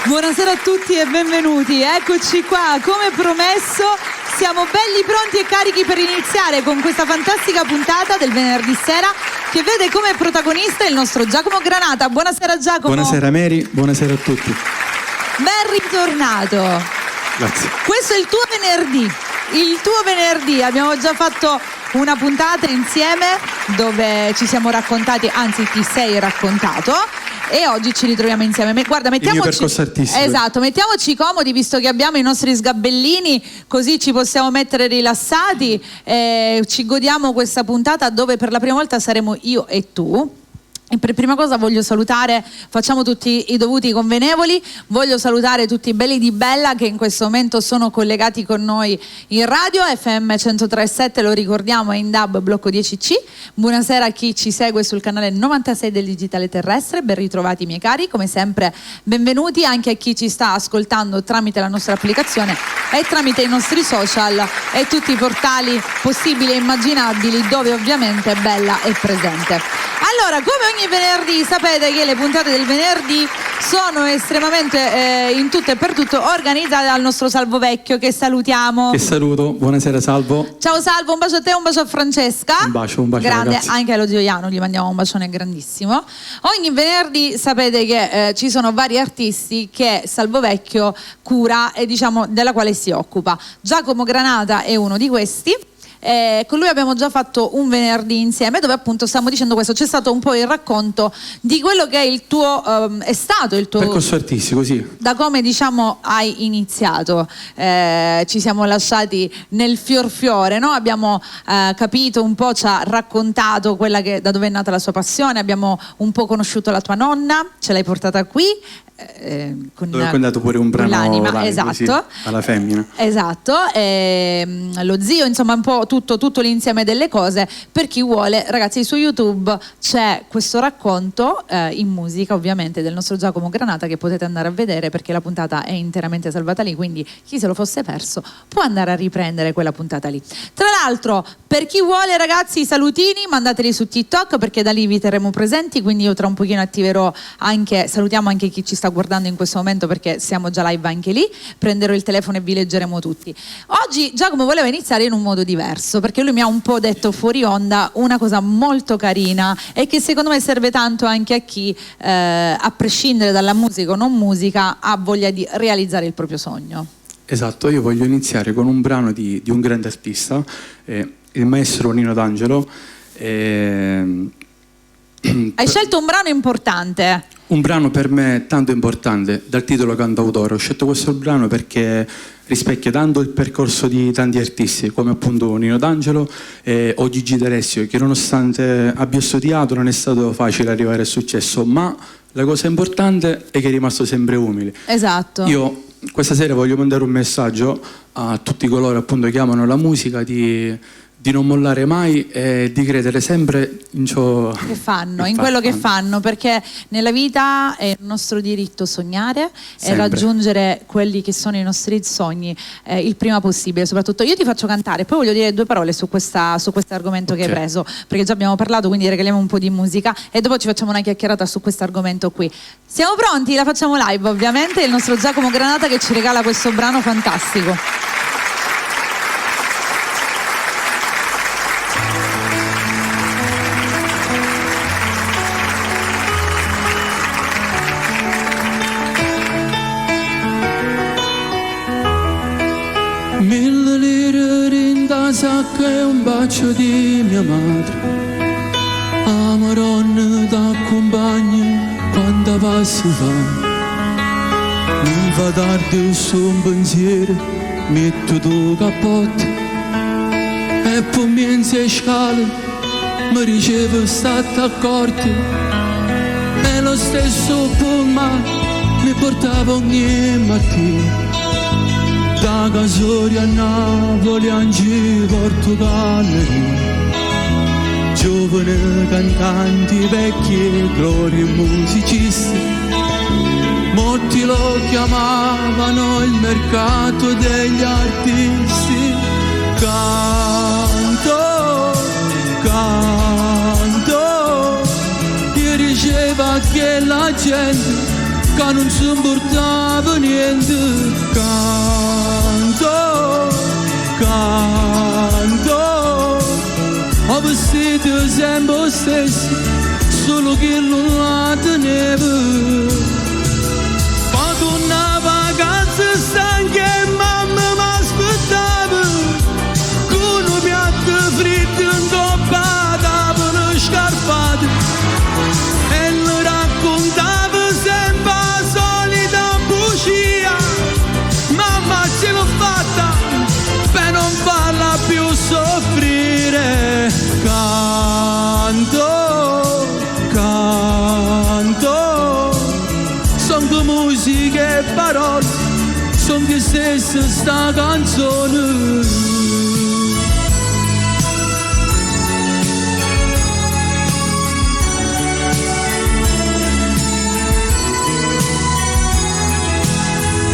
Buonasera a tutti e benvenuti, eccoci qua, come promesso siamo belli pronti e carichi per iniziare con questa fantastica puntata del venerdì sera che vede come protagonista il nostro Giacomo Granata. Buonasera Giacomo. Buonasera Mary, buonasera a tutti. Ben ritornato. Grazie. Questo è il tuo venerdì, abbiamo già fatto una puntata insieme dove ci siamo raccontati, anzi ti sei raccontato, e oggi ci ritroviamo insieme. Guarda, mettiamoci, il mio percorso artistico. Esatto, mettiamoci comodi visto che abbiamo i nostri sgabellini, così ci possiamo mettere rilassati, ci godiamo questa puntata dove per la prima volta saremo io e tu. E per prima cosa voglio salutare, facciamo tutti i dovuti convenevoli, voglio salutare tutti i belli di Bella che in questo momento sono collegati con noi in radio, FM 103.7, lo ricordiamo, è in DAB blocco 10C. Buonasera a chi ci segue sul canale 96 del Digitale Terrestre, ben ritrovati miei cari, come sempre benvenuti anche a chi ci sta ascoltando tramite la nostra applicazione e tramite i nostri social e tutti i portali possibili e immaginabili dove ovviamente Bella è presente. Allora, come ogni venerdì sapete che le puntate del venerdì sono estremamente in tutto e per tutto organizzate dal nostro Salvo Vecchio, che salutiamo. Che saluto, buonasera Salvo. Ciao Salvo, un bacio a te, un bacio a Francesca. Un bacio grande, ragazzi. anche allo zio Iano gli mandiamo un bacione grandissimo. Ogni venerdì sapete che ci sono vari artisti che Salvo Vecchio cura e diciamo della quale si occupa. Giacomo Granata è uno di questi. Con lui abbiamo già fatto un venerdì insieme dove appunto stiamo dicendo questo, c'è stato un po' il racconto di quello che è il tuo è stato il tuo percorso artistico, sì. Da come diciamo hai iniziato, ci siamo lasciati nel fiore, no? Abbiamo capito un po', ci ha raccontato quella che, da dove è nata la sua passione, abbiamo un po' conosciuto la tua nonna, ce l'hai portata qui. Dove è andato pure un brano l'anima, live, esatto, sì, alla femmina. Esatto, lo zio, insomma un po' tutto l'insieme delle cose. Per chi vuole, ragazzi, su YouTube c'è questo racconto in musica ovviamente del nostro Giacomo Granata che potete andare a vedere perché la puntata è interamente salvata lì, quindi chi se lo fosse perso può andare a riprendere quella puntata lì. Tra l'altro, per chi vuole, ragazzi, i salutini mandateli su TikTok perché da lì vi terremo presenti, quindi io tra un pochino attiverò anche, salutiamo anche chi ci sta guardando in questo momento perché siamo già live anche lì, prenderò il telefono e vi leggeremo tutti. Oggi Giacomo voleva iniziare in un modo diverso perché lui mi ha un po' detto fuori onda una cosa molto carina e che secondo me serve tanto anche a chi a prescindere dalla musica o non musica ha voglia di realizzare il proprio sogno. Esatto, io voglio iniziare con un brano di un grande artista, il maestro Nino D'Angelo. Hai scelto un brano importante. Un brano per me tanto importante, dal titolo Cantautore. Ho scelto questo brano perché rispecchia tanto il percorso di tanti artisti, come appunto Nino D'Angelo o Gigi D'Alessio, che nonostante abbia studiato non è stato facile arrivare al successo, ma la cosa importante è che è rimasto sempre umile. Esatto. Io questa sera voglio mandare un messaggio a tutti coloro appunto che amano la musica di non mollare mai e di credere sempre in ciò che fanno, in quello che fanno, perché nella vita è nostro diritto sognare sempre. E raggiungere quelli che sono i nostri sogni il prima possibile. Soprattutto io ti faccio cantare, poi voglio dire due parole su questo argomento che hai preso, perché già abbiamo parlato, quindi regaliamo un po' di musica e dopo ci facciamo una chiacchierata su questo argomento qui. Siamo pronti? La facciamo live ovviamente, il nostro Giacomo Granata che ci regala questo brano fantastico. Sacca e un bacio di mia madre, Amarone d'accompagno quando passi fa. Non fa tardi su un pensiero, metto tu cappotto e poi mi inizia scale, mi ricevo stato accorto e lo stesso pullman mi portava ogni mattina. Da Casori a Napoli, Angi, Portogallo, giovani cantanti, vecchi, glorie musicisti, molti lo chiamavano il mercato degli artisti. Canto, io diceva che la gente che non si importava niente. Canto, canto, ho vestito sempre lo stesso, solo che non la tenevo. Poi torna vacanza stanca e mamma mi aspettava, con un piatto fritto in coppa davano scarpate, e le raccontava sempre la solita bugia. Mamma ce l'ho fatta per non farla più soffrire. Canto, canto, son che musica e parole, son che stessa sta canzone.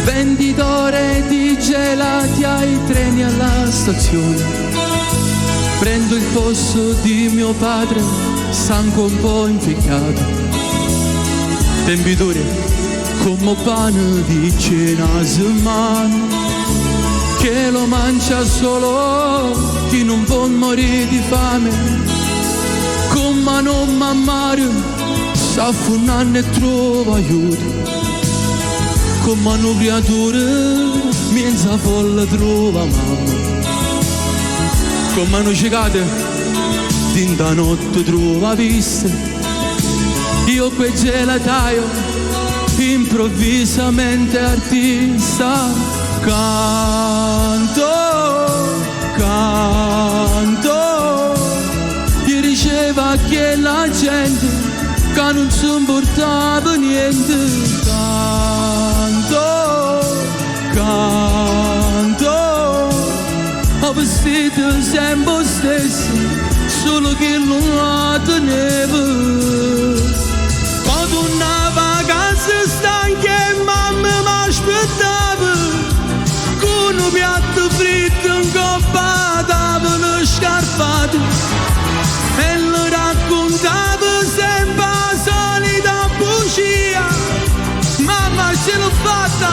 Venditore di gelati ai treni alla stazione, prendo il posto di mio padre, stanco un po' invecchiato. Tempi duri come pane di cena settimana, che lo mangia solo chi non può morire di fame. Come non mammare sta affonnando e trova aiuto, come una creatura mienza folla trova mamma, come una cicata dinda notte trova vista. Io quel gelataio improvvisamente artista. Canto, canto, gli diceva che la gente che non si importava niente. Canto, ho vestito sempre lo stesso, solo che non la tenevo. Quando una vacanza stanca e mamma mi aspettava, con un piatto fritto in coppa davano scarpate, e le raccontava sempre la solita bugia. Mamma ce l'ho fatta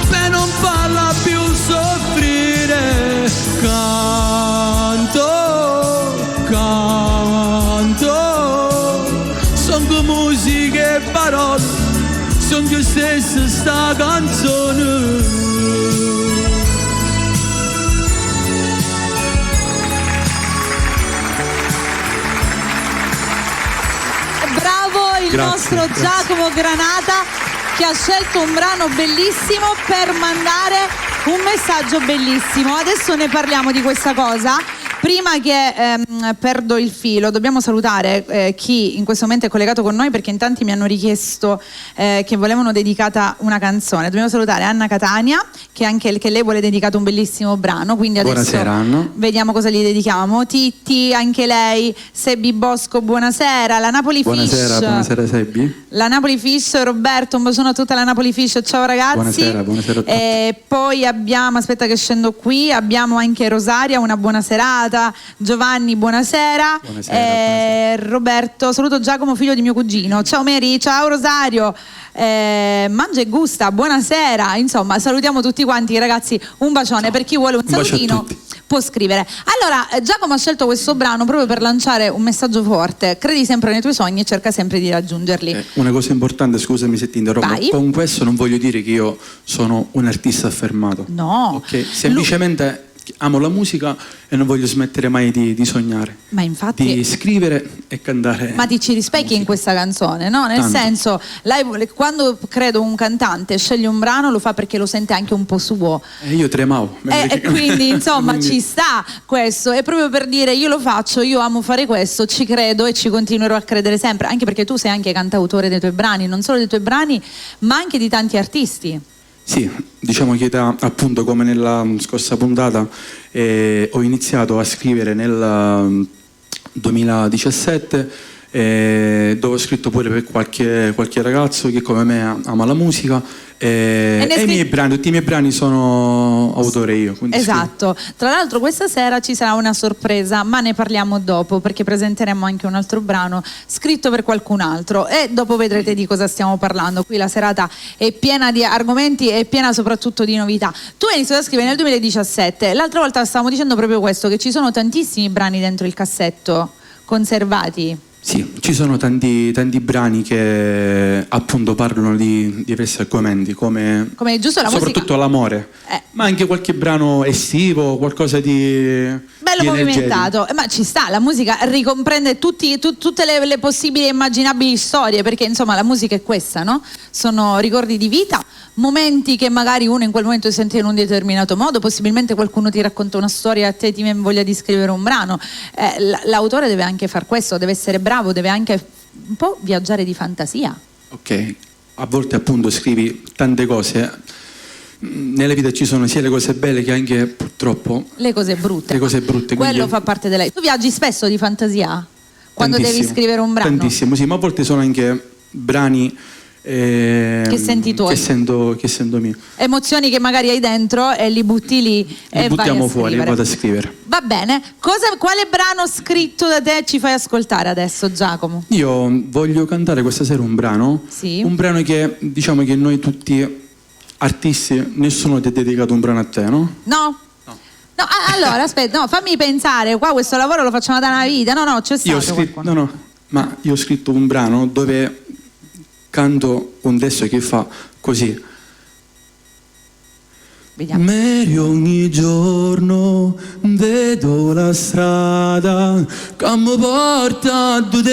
per non farla più soffrire. Canto, canto, son che musica e parole, son che stessa sta canzone. Bravo il nostro Giacomo Granata, che ha scelto un brano bellissimo per mandare un messaggio bellissimo. Adesso ne parliamo di questa cosa. Prima che perdo il filo, dobbiamo salutare chi in questo momento è collegato con noi, perché in tanti mi hanno richiesto che volevano dedicata una canzone. Dobbiamo salutare Anna Catania, che lei vuole dedicato un bellissimo brano, quindi adesso buonasera, Anna. Vediamo cosa gli dedichiamo. Titti, anche lei. Sebbi Bosco, buonasera. La Napoli buonasera, Fish. Buonasera Sebbi. La Napoli Fish, Roberto, un bacione a tutta la Napoli Fish. Ciao ragazzi. Buonasera, buonasera a tutti. E poi abbiamo, aspetta che scendo qui, abbiamo anche Rosaria, una buona serata. Giovanni, buonasera. Buonasera. Roberto, saluto Giacomo, figlio di mio cugino. Ciao Mary, ciao Rosario. Mangia e gusta, buonasera. Insomma, salutiamo tutti quanti ragazzi. Un bacione. Ciao. Per chi vuole un salutino può scrivere. Allora, Giacomo ha scelto questo brano proprio per lanciare un messaggio forte. Credi sempre nei tuoi sogni e cerca sempre di raggiungerli. Una cosa importante, scusami se ti interrompo. Vai. Con questo non voglio dire che io sono un artista affermato. No. Ok, semplicemente amo la musica e non voglio smettere mai di sognare. Ma infatti, di scrivere e cantare. ma ti ci rispecchi in questa canzone, no? Nel Tanto. senso, quando credo un cantante sceglie un brano lo fa perché lo sente anche un po' suo. E io tremavo. E quindi insomma ci sta questo. È proprio per dire io lo faccio, io amo fare questo, ci credo e ci continuerò a credere sempre. Anche perché tu sei anche cantautore dei tuoi brani, non solo dei tuoi brani, ma anche di tanti artisti. Sì, diciamo che appunto come nella scorsa puntata ho iniziato a scrivere nel 2017 dove ho scritto pure per qualche ragazzo che come me ama la musica E i miei brani, tutti i miei brani sono autore io. Esatto. Tra l'altro questa sera ci sarà una sorpresa, ma ne parliamo dopo, perché presenteremo anche un altro brano scritto per qualcun altro e dopo vedrete di cosa stiamo parlando. Qui la serata è piena di argomenti e piena soprattutto di novità. Tu hai iniziato a scrivere nel 2017, l'altra volta stavamo dicendo proprio questo, che ci sono tantissimi brani dentro il cassetto conservati. Sì, ci sono tanti brani che appunto parlano di diversi argomenti, come giusto la soprattutto musica. L'amore, ma anche qualche brano estivo, qualcosa di bello movimentato, ma ci sta, la musica ricomprende tutte le possibili e immaginabili storie, perché insomma la musica è questa, no? Sono ricordi di vita, momenti che magari uno in quel momento si sente in un determinato modo, possibilmente qualcuno ti racconta una storia e a te ti viene voglia di scrivere un brano. L'autore deve anche far questo, deve essere bravo, deve anche un po' viaggiare di fantasia. Ok, a volte appunto scrivi tante cose. Nella vita ci sono sia le cose belle che anche purtroppo le cose brutte. Quello quindi fa parte della... Tu viaggi spesso di fantasia? Quando devi scrivere un brano? Tantissimo, sì, ma a volte sono anche brani che senti tu, che sento mio. Emozioni che magari hai dentro e li butti lì e buttiamo fuori, vado a scrivere. Va bene, quale brano scritto da te ci fai ascoltare adesso, Giacomo? Io voglio cantare questa sera un brano, sì. Un brano che diciamo che noi tutti artisti, nessuno ti ha dedicato un brano a te, no? No, allora aspetta, fammi pensare, qua questo lavoro lo facciamo da una vita, c'è stato io ho scritto un brano dove canto un testo che fa così. Vediamo. Mary, ogni giorno vedo la strada che mi porta a te,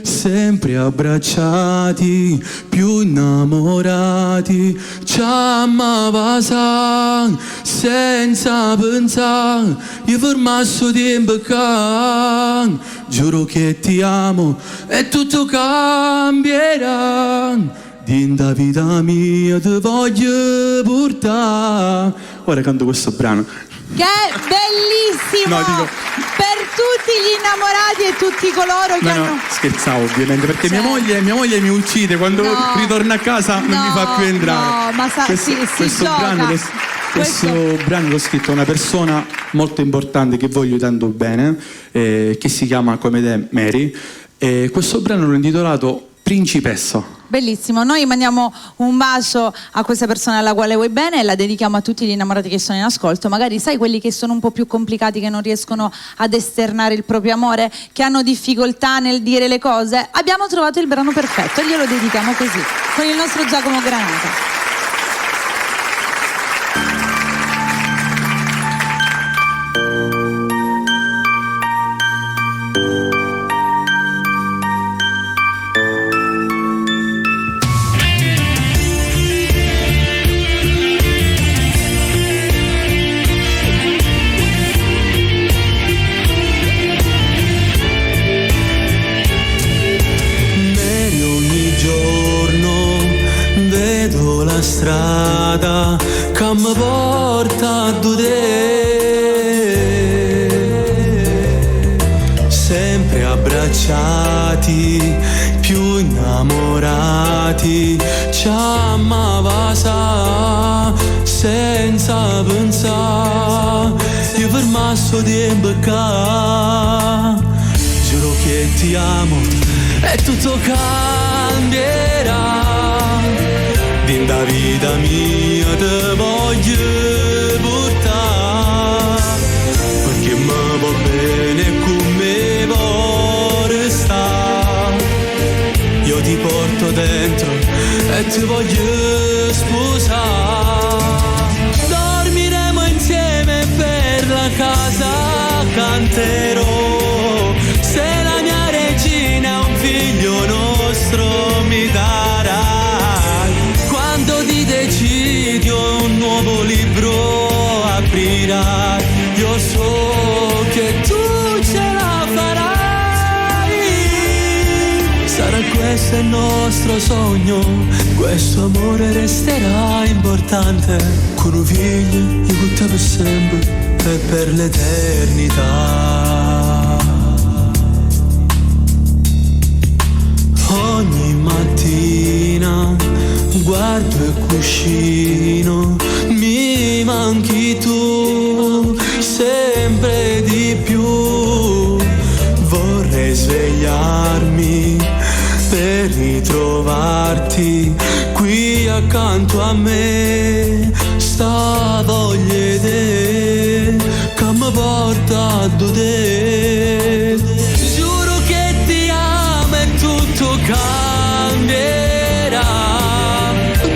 sempre abbracciati, più innamorati, ci amavamo senza pensare, io fermasso tempo che giuro che ti amo e tutto cambierà. Dinda vita mia ti voglio portare. Ora canto questo brano. Che è bellissimo! Per tutti gli innamorati e tutti coloro che hanno... scherzavo ovviamente, perché mia moglie mi uccide quando ritorno a casa, non mi fa più entrare. No, ma questo brano l'ho scritto a una persona molto importante che voglio tanto bene, che si chiama come te Mary, e questo brano l'ho intitolato Principessa. Bellissimo, noi mandiamo un bacio a questa persona alla quale vuoi bene e la dedichiamo a tutti gli innamorati che sono in ascolto, magari sai quelli che sono un po' più complicati, che non riescono ad esternare il proprio amore, che hanno difficoltà nel dire le cose. Abbiamo trovato il brano perfetto e glielo dedichiamo così, con il nostro Giacomo Granata. Strada che mi porta a te, sempre abbracciati, più innamorati, ci amavamo senza pensare, io fermasso tempo che giuro che ti amo e tutto cambierà. Dinda vita mia te voglio portare, perché mi va bene come vuoi stare. Io ti porto dentro e ti voglio sposare. Dormiremo insieme per la casa, canterò. Se la mia regina è un figlio nostro mi darà. Un nuovo libro aprirai, io so che tu ce la farai. Sarà questo il nostro sogno, questo amore resterà importante. Con un figlio io con te per sempre e per l'eternità. Ogni mattina sguardo e cuscino, mi manchi tu sempre di più. Vorrei svegliarmi per ritrovarti qui accanto a me. Sta voglia di te che mi porta a te. Giuro che ti amo e tutto cambierà.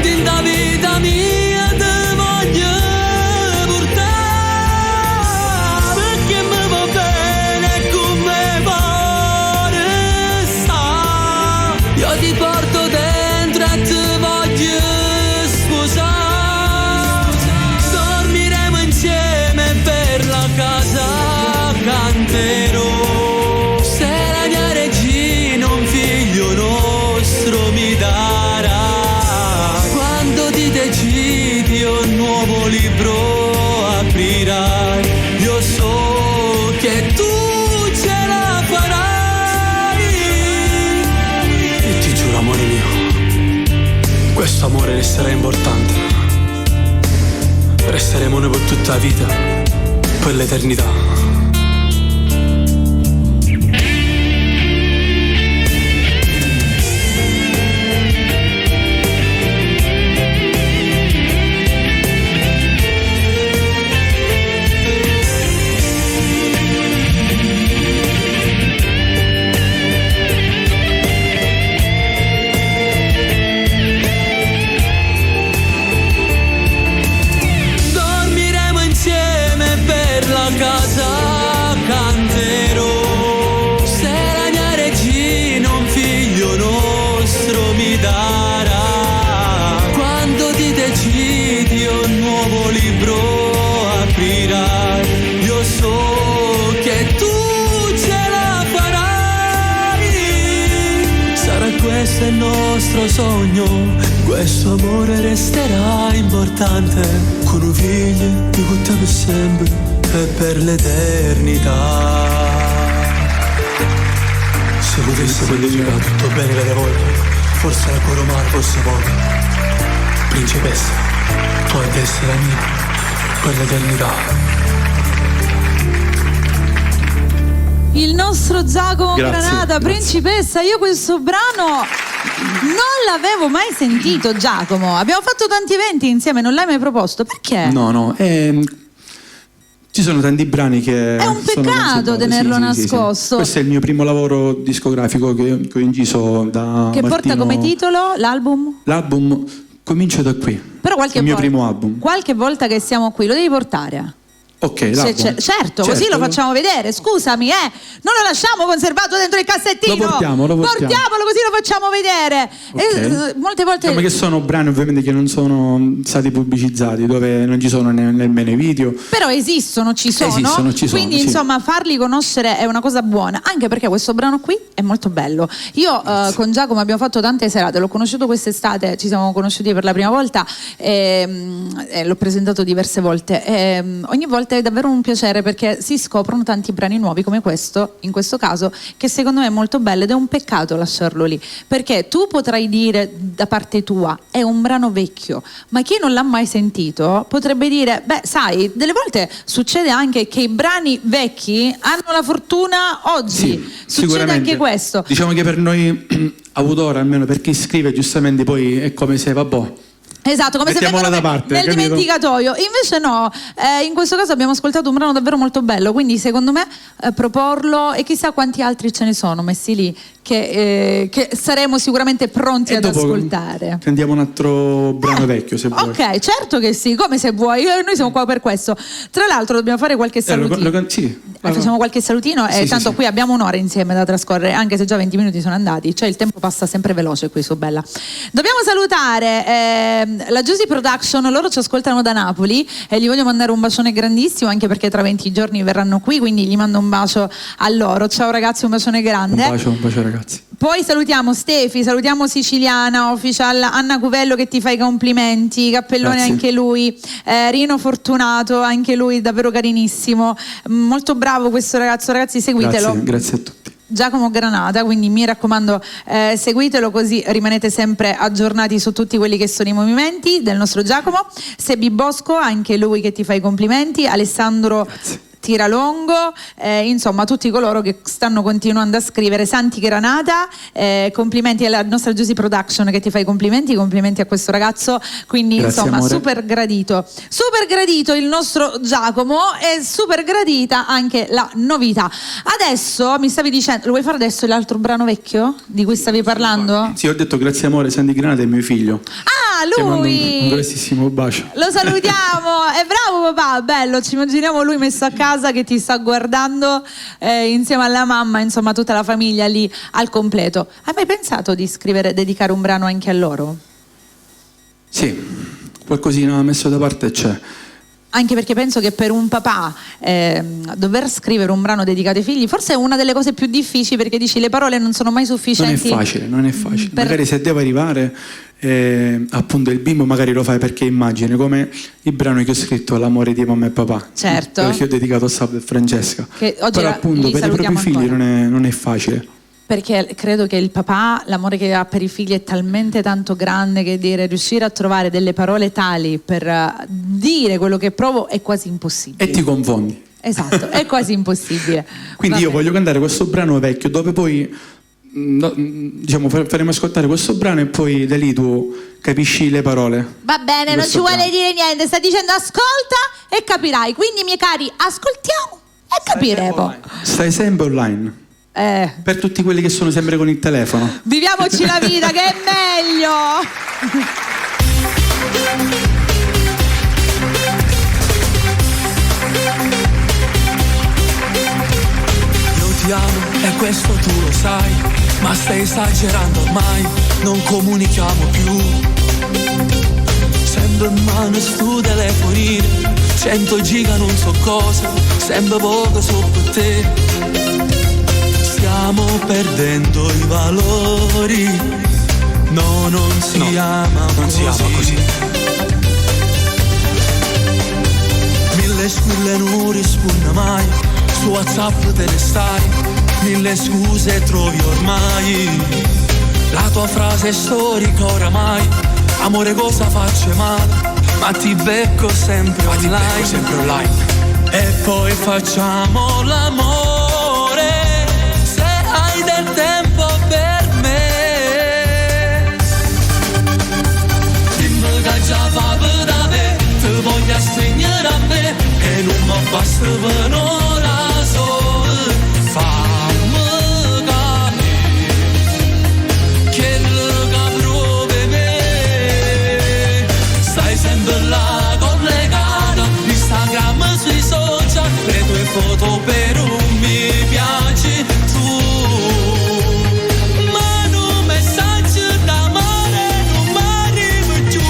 Dinda vita mia te voglio portare, perché mi va bene come vuole sta. Io ti porto dentro e ti voglio sposare. Dormiremo insieme per la casa canterò. Se la mia regina un figlio nostro mi darà. Quando ti decidi un nuovo libro aprirai. Io so che tu ce la farai. E ti giuro, amore mio, questo amore resterà importante. Resteremo noi per tutta la vita, per l'eternità. Dormiremo insieme per la casa canterò. Se la mia regina un figlio nostro mi darà. Quando ti decidi un nuovo libro aprirai. Io so che tu ce la farai. Sarà questo il nostro sogno. Questo amore resterà importante. Con un figlio di tutta per sempre e per l'eternità. Se potesse pianificare tutto bene per le volte, forse ancora male, forse poco. Principessa, tu hai di essere la mia per l'eternità. Il nostro Giacomo Grazie, Granata, grazie. Principessa. Io questo brano non l'avevo mai sentito, Giacomo. Abbiamo fatto tanti eventi insieme, non l'hai mai proposto? Perché? No, ci sono tanti brani che È un sono peccato conservati, tenerlo sì. nascosto. Questo è il mio primo lavoro discografico che ho inciso da Che porta Martino. come titolo l'album? L'album Comincio da qui. Però qualche il mio volta, primo album. qualche volta che siamo qui lo devi portare. Ok, Se l'album. certo, così lo facciamo vedere. Scusami, non lo lasciamo conservato dentro il cassettino. Lo portiamo. Portiamolo così lo facciamo vedere. Ok. Molte volte. Ma che sono brani ovviamente che non sono stati pubblicizzati, dove non ci sono nemmeno video. Però esistono, ci sono. Ci sono, Quindi sì. insomma farli conoscere è una cosa buona, anche perché questo brano qui è molto bello. Io con Giacomo abbiamo fatto tante serate, l'ho conosciuto quest'estate, ci siamo conosciuti per la prima volta e l'ho presentato diverse volte. Ogni volta è davvero un piacere, perché si scoprono tanti brani nuovi come questo, in questo caso, che secondo me è molto bello ed è un peccato lasciarlo lì, perché tu potrai dire da parte tua è un brano vecchio, ma chi non l'ha mai sentito potrebbe dire beh sai, delle volte succede anche che i brani vecchi hanno la fortuna oggi, Sì, succede sicuramente. anche questo. Diciamo che per noi autori, almeno per chi scrive, giustamente poi è come se vabbè. Esatto, come se Mettiamola vengono da parte, nel capito? dimenticatoio. Invece no, in questo caso abbiamo ascoltato un brano davvero molto bello, quindi secondo me proporlo, e chissà quanti altri ce ne sono messi lì che saremo sicuramente pronti E ad dopo ascoltare. Prendiamo un altro brano vecchio, se vuoi. Ok, certo che sì, come se vuoi, noi siamo qua per questo. Tra l'altro dobbiamo fare qualche salutino. Sì. Facciamo qualche salutino e Sì, tanto sì. qui abbiamo un'ora insieme da trascorrere, anche se già 20 minuti sono andati, cioè il tempo passa sempre veloce qui su Bella. Dobbiamo salutare la Giusy Production, loro ci ascoltano da Napoli e gli voglio mandare un bacione grandissimo, anche perché tra 20 giorni verranno qui, quindi gli mando un bacio a loro. Ciao ragazzi, un bacione grande. Un bacio ragazzi. Poi salutiamo Stefi, salutiamo Siciliana Official, Anna Cuvello che ti fa i complimenti, Cappellone Grazie. anche lui, Rino Fortunato anche lui davvero carinissimo, molto bravo questo ragazzo, ragazzi seguitelo. Grazie a tutti. Giacomo Granata, quindi mi raccomando seguitelo, così rimanete sempre aggiornati su tutti quelli che sono i movimenti del nostro Giacomo. Sebi Bosco, anche lui che ti fa i complimenti, Alessandro Tiralongo, insomma tutti coloro che stanno continuando a scrivere. Santi Granata, complimenti alla nostra Giusy Production che ti fa i complimenti a questo ragazzo, quindi grazie, insomma amore. super gradito il nostro Giacomo e super gradita anche la novità. Adesso mi stavi dicendo, lo vuoi fare adesso l'altro brano vecchio di cui stavi parlando? Sì, ho detto grazie amore, Santi Granata è mio figlio. Ah, Ti mando lui! un grossissimo bacio. Lo salutiamo, è bravo papà, bello, ci immaginiamo lui messo a casa che ti sta guardando insieme alla mamma, insomma tutta la famiglia lì al completo. Hai mai pensato di scrivere, dedicare un brano anche a loro? Sì, qualcosina messo da parte c'è. Anche perché penso che per un papà dover scrivere un brano dedicato ai figli forse è una delle cose più difficili, perché dici le parole non sono mai sufficienti. Non è facile. Magari se devo arrivare appunto il bimbo magari lo fai perché immagini, come il brano che ho scritto L'amore di mamma e papà, certo, perché ho dedicato a Sabdo e Francesca, che oggi però appunto per i propri figli non è facile, perché credo che il papà, l'amore che ha per i figli è talmente tanto grande che riuscire a trovare delle parole tali per dire quello che provo è quasi impossibile. e ti confondi. Esatto, è quasi impossibile. Quindi io voglio cantare questo brano vecchio, dove poi diciamo faremo ascoltare questo brano e poi da lì tu capisci le parole. Va bene, non ci vuole dire niente, sta dicendo ascolta e capirai. Quindi miei cari, ascoltiamo e capiremo. Stai sempre online. Per tutti quelli che sono sempre con il telefono. Viviamoci la vita che è meglio. Ti amo e questo tu lo sai, ma stai esagerando ormai, non comunichiamo più. Sembra in mano stu telefonino, 100 giga non so cosa, sembra poco su per te. Stiamo perdendo i valori, no, non si ama così. Mille squille non risponde mai, su WhatsApp te ne stai, 1000 scuse trovi ormai. La tua frase è storica oramai, amore cosa faccio male, ma ti becco sempre online. E poi facciamo l'amore, se hai del tempo per me. Dimmi che già fa per da me, ti voglio stringere a me, e non mi basta per un'ora. Fammi capire che luga prove me. Stai sempre là collegata, Instagram sui social, le tue foto per un mi piaci tu. Ma un messaggio d'amore non mi arriva giù.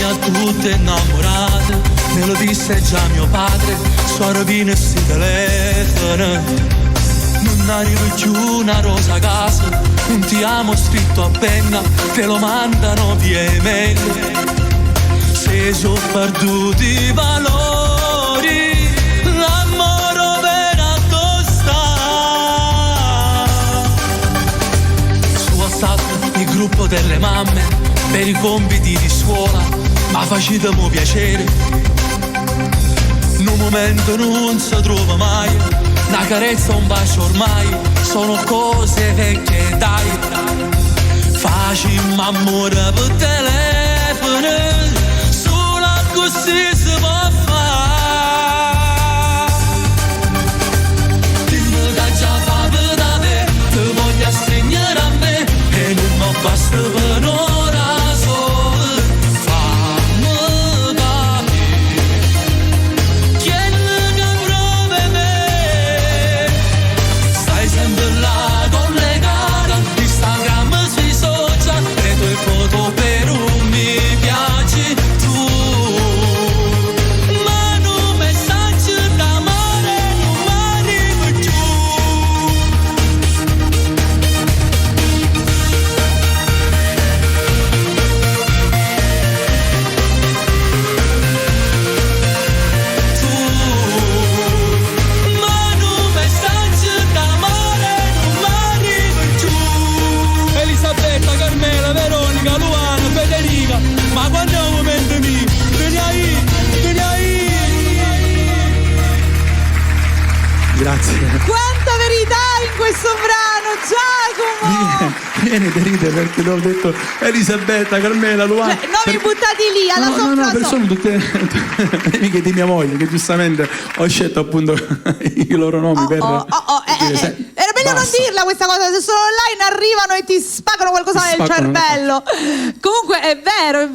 A tutte innamorate, me lo disse già mio padre, suora vino e si telefona. Non arriva più una rosa a casa, un ti amo scritto a penna, te lo mandano via email. Se sono perduti i valori, l'amore vera tosta. Su WhatsApp il gruppo delle mamme, per i compiti di scuola, ma facitemi piacere. In un momento non si trova mai, una carezza, un bacio ormai, sono cose vecchie dai. Facciamo amore per telefono, solo così si può fare. Dimmi che già fa per da me, ti voglio stringere a me, e non mi basta per noi. Foto per un mi piaci tu, Grazie. Quanta verità in questo brano, Giacomo! Viene da ridere perché l'ho detto Elisabetta, Carmela, Luana. Cioè, nomi buttati lì alla No, per sono tutte amiche di mia moglie che giustamente ho scelto appunto i loro nomi per dire, era meglio non dirla questa cosa, se sono online arrivano e ti spaccano qualcosa nel cervello. Comunque è vero,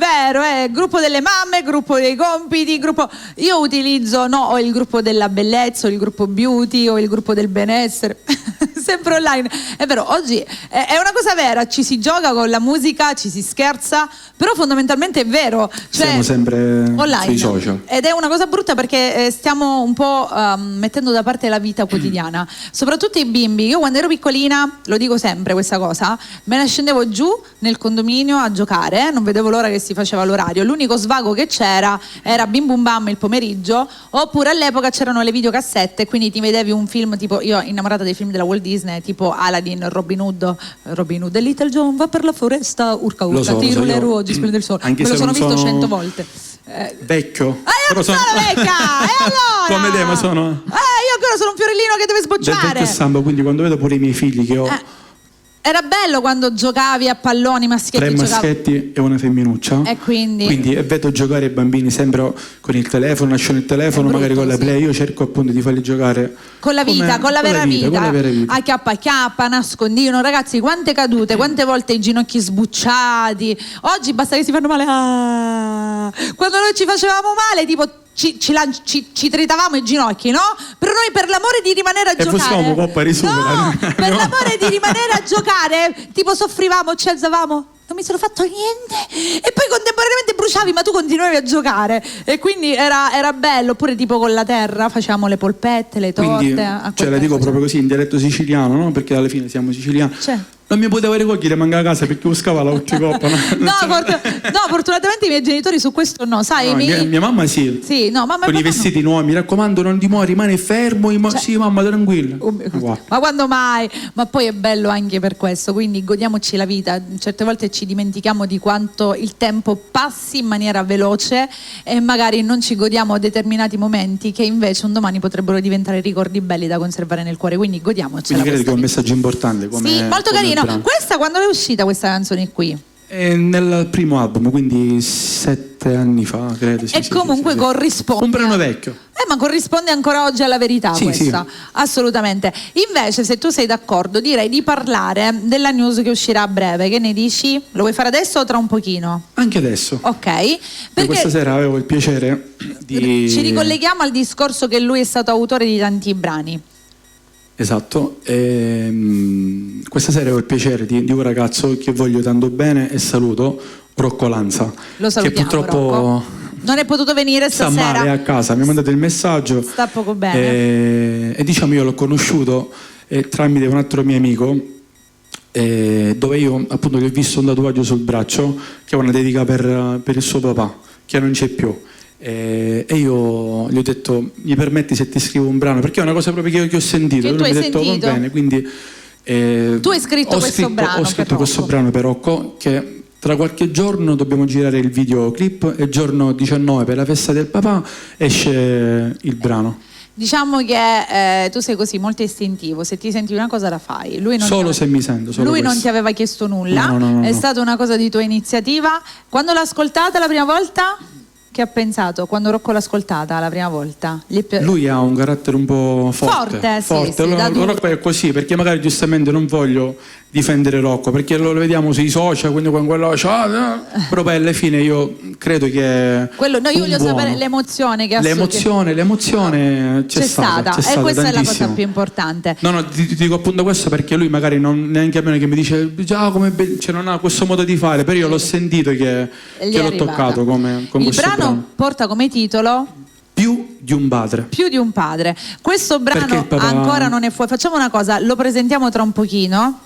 gruppo delle mamme, gruppo dei compiti, gruppo... Io utilizzo, ho il gruppo della bellezza, o il gruppo beauty, o il gruppo del benessere, sempre online. È vero, oggi è una cosa vera, ci si gioca con la musica, ci si scherza, però fondamentalmente è vero. Cioè, siamo sempre online, sui social. ed è una cosa brutta perché stiamo un po' mettendo da parte la vita quotidiana, soprattutto i bimbi. Io quando ero piccolina, lo dico sempre questa cosa, me ne scendevo giù nel condominio a giocare, non vedevo l'ora che si faceva l'orario, l'unico svago che c'era era Bim Bum Bam il pomeriggio, oppure all'epoca c'erano le videocassette, quindi ti vedevi un film tipo, io innamorata dei film della Walt Disney, tipo Aladdin, Robin Hood e Little John va per la foresta, urca tiro le ruote, splende il sole, me lo sono visto 100 volte. Vecchio. Io sono vecchia! E allora? Come te, ma sono? Io ancora sono un fiorellino che deve sbocciare. Del samba, quindi quando vedo pure i miei figli che ho era bello quando giocavi a palloni maschietti. 3 maschietti e una femminuccia. E quindi vedo giocare i bambini sempre con il telefono, lasciano il telefono, magari con la play. Io cerco appunto di farli giocare con la vita, con la vera vita. A chiappa a chiappa, nascondino. Ragazzi, quante cadute, quante volte i ginocchi sbucciati. Oggi basta che si fanno male. Quando noi ci facevamo male, tipo ci tritavamo i ginocchi, no? Però noi per l'amore di rimanere a giocare, per l'amore di rimanere a giocare, tipo soffrivamo, ci alzavamo, non mi sono fatto niente, e poi contemporaneamente bruciavi, ma tu continuavi a giocare, e quindi era bello. Oppure tipo con la terra facciamo le polpette, le torte. Quindi, la dico proprio così in dialetto siciliano, no? Perché alla fine siamo siciliani. Non mi potevo ricogliere manca a casa perché uscava la uccicoppa. No, fortunatamente i miei genitori su questo no, sai. Mia mamma sì. Sì, no, mamma. Con i vestiti nuovi, mi raccomando, non ti muori, rimane fermo. Sì, mamma, tranquilla. Ma quando mai? Ma poi è bello anche per questo, quindi godiamoci la vita. Certe volte ci dimentichiamo di quanto il tempo passi in maniera veloce e magari non ci godiamo determinati momenti che invece un domani potrebbero diventare ricordi belli da conservare nel cuore. Quindi godiamocela. Quindi credo che è un messaggio importante. Sì, molto carino. Questa quando è uscita questa canzone qui? Nel primo album, quindi 7 anni fa, credo. E comunque corrisponde. Un brano vecchio. Ma corrisponde ancora oggi alla verità questa. Sì. Assolutamente. Invece, se tu sei d'accordo, direi di parlare della news che uscirà a breve. Che ne dici? Lo vuoi fare adesso o tra un pochino? Anche adesso. Ok. Perché questa sera avevo il piacere di... Ci ricolleghiamo al discorso che lui è stato autore di tanti brani. Esatto, questa sera ho il piacere di un ragazzo che voglio tanto bene e saluto, Rocco Lanza. Lo salutiamo, che purtroppo Rocco. Non è potuto venire stasera. Sta male a casa, mi ha mandato il messaggio. Sta poco bene. E diciamo io l'ho conosciuto tramite un altro mio amico, dove io appunto gli ho visto un tatuaggio sul braccio che è una dedica per il suo papà, che non c'è più. E io gli ho detto: mi permetti se ti scrivo un brano, perché è una cosa proprio che ho sentito. Che tu hai mi ha detto sentito? Va bene, quindi tu hai scritto questo brano. Ho scritto questo brano per Rocco, che tra qualche giorno dobbiamo girare il videoclip e il giorno 19 per la festa del papà esce il brano. Diciamo che tu sei così molto istintivo, se ti senti una cosa la fai. Lui non solo se mi sento. Solo lui questo. Non ti aveva chiesto nulla, no, è stata una cosa di tua iniziativa. Quando l'ha ascoltata la prima volta? Che ha pensato quando Rocco l'ha ascoltata la prima volta? Lui ha un carattere un po' forte. Sì, Rocco è così, perché magari giustamente non voglio difendere Rocco, perché lo vediamo sui social, quindi con quello però poi alla fine io credo che quello, io voglio sapere l'emozione che ha l'emozione c'è stata e questa tantissimo. È la cosa più importante. No, ti dico appunto questo perché lui magari non neanche a me che mi dice come non ha questo modo di fare, però io l'ho sentito che l'ho toccato con questo brano. Porta come titolo Più di un padre. Più di un padre. Questo brano ancora non è fuori. Facciamo una cosa, lo presentiamo tra un pochino,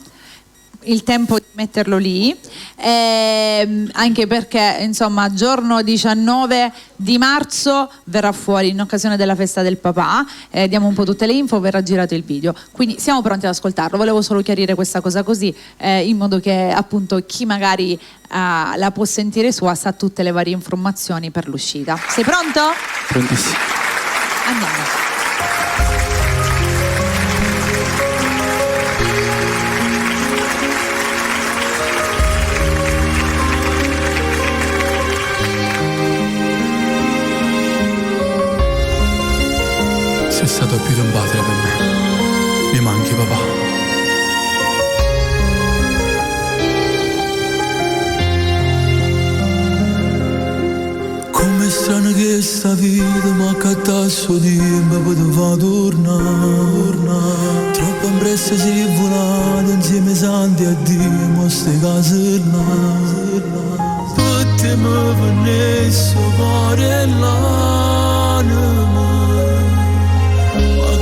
il tempo di metterlo lì, anche perché insomma giorno 19 di marzo verrà fuori in occasione della festa del papà, diamo un po' tutte le info, verrà girato il video, quindi siamo pronti ad ascoltarlo. Volevo solo chiarire questa cosa così, in modo che appunto chi magari la può sentire sua sa tutte le varie informazioni per l'uscita. Sei pronto? Prontissimo. Andiamo. sei stato più di un padre per me. Mi manchi, papà. Come strano che sta vita, ma che tasso di tempo poteva tornare. Troppo impressa si è volato insieme santi a Dio, ma ste case là. Tutte mi venisse cuore l'anima, ma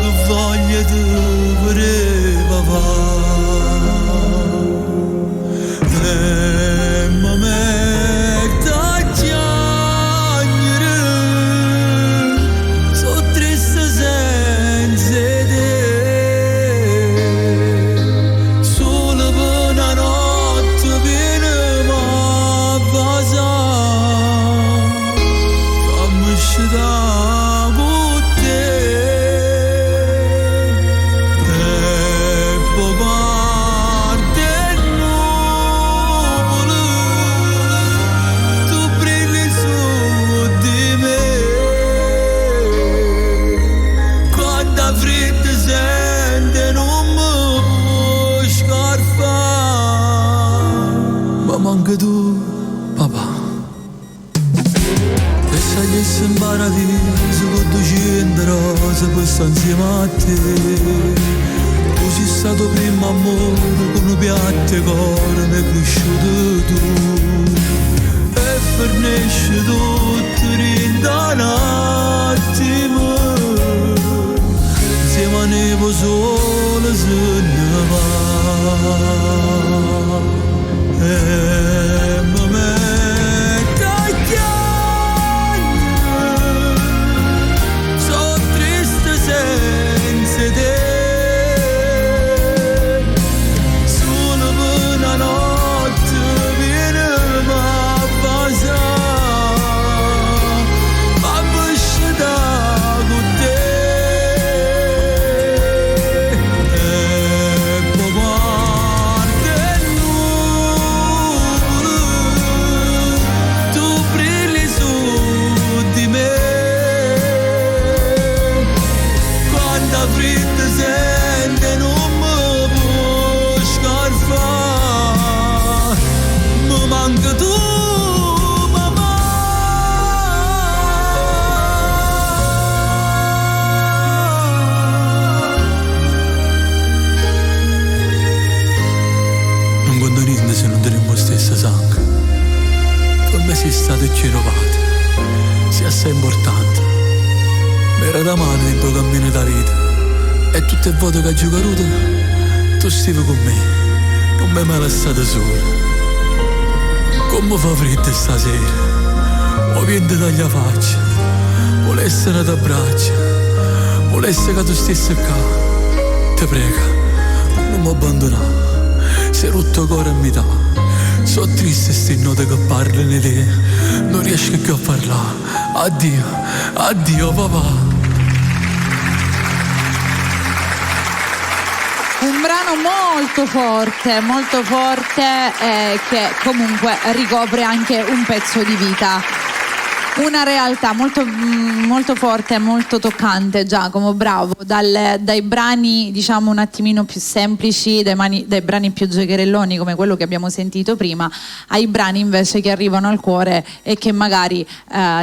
che voglia di vedere papà. Ma metto a piangere, so triste senza te. Solo per una notte viene ma basa, fammi uscire con te. E poi parte il nuvolo, tu brilli su di me. Quando freddo sente non mi puoi scarfare, ma manca tu, papà. E sai che sei in paradiso con 200 rose per stare insieme a te. Tu sei stato primo amore con un piatto e cuore mi è cresciuto tu. E fornisce tutto in un attimo, insieme a nevo sole se ne va. E mi metto a piangere, so triste senza te. Solo per una notte viene ma basa, fammi uscire con te. E poi parte il nuvolo, tu brilli su di me. Quando freddo sente non mi puoi scarfare, mi manca tu, mamma. Non conto niente se non teniamo stessa sangue. Per me sei stato rinnovato, sei assai importante. Mi era da mano nel tuo cammino da vita, e tutte le volte che ho giocato tu stavi con me, non mi hai mai lasciato solo. Come fa freddo stasera, o viene daglia faccia, volesse una t'abbraccia, volesse che tu stessi qua. Ti prego, non mi abbandonare, sei rotto cuore a metà. So triste sti note che parlano di te, non riesco più a parlare. Addio, addio papà. Un brano molto forte che comunque ricopre anche un pezzo di vita. Una realtà molto forte, molto toccante, Giacomo, bravo. Dai brani diciamo un attimino più semplici, dai brani più giocherelloni come quello che abbiamo sentito prima, ai brani invece che arrivano al cuore e che magari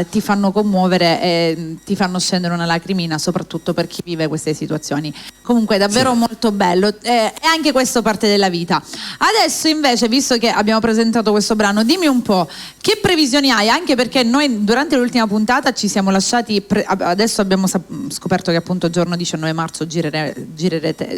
ti fanno commuovere e ti fanno scendere una lacrimina, soprattutto per chi vive queste situazioni. Comunque davvero sì, molto bello, e anche questo parte della vita. Adesso invece, visto che abbiamo presentato questo brano, dimmi un po' che previsioni hai, anche perché noi durante l'ultima puntata ci siamo lasciati, adesso abbiamo scoperto che appunto giorno 19 marzo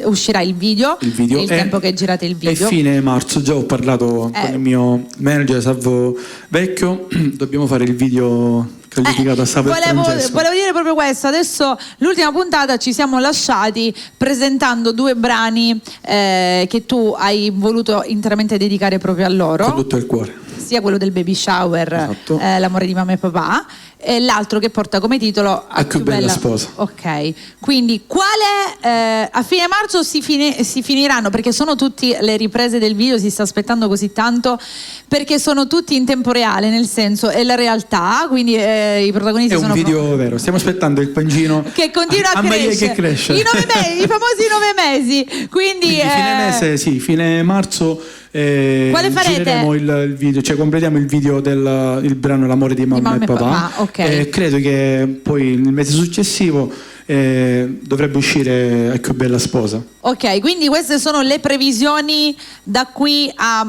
uscirà il video, il tempo che girate il video. E fine marzo, già ho parlato con il mio manager Salvo Vecchio, dobbiamo fare il video dedicato a Salvo e Francesco. Volevo dire proprio questo, adesso l'ultima puntata ci siamo lasciati presentando 2 brani che tu hai voluto interamente dedicare proprio a loro. Con tutto il cuore. Sia quello del baby shower, esatto, l'amore di mamma e papà, e l'altro che porta come titolo A più bella sposa. Ok, quindi quale a fine marzo si finiranno, perché sono tutti, le riprese del video si sta aspettando così tanto perché sono tutti in tempo reale, nel senso è la realtà, quindi i protagonisti È un sono video vero, stiamo aspettando il pancino che continua a crescere, che cresce. I famosi 9 mesi, quindi fine mese, sì, fine marzo quale farete? gireremo il video, cioè completiamo il video del il brano L'amore di mamma e papà. Okay. Credo che poi nel mese successivo dovrebbe uscire A più bella sposa. Ok, quindi queste sono le previsioni da qui a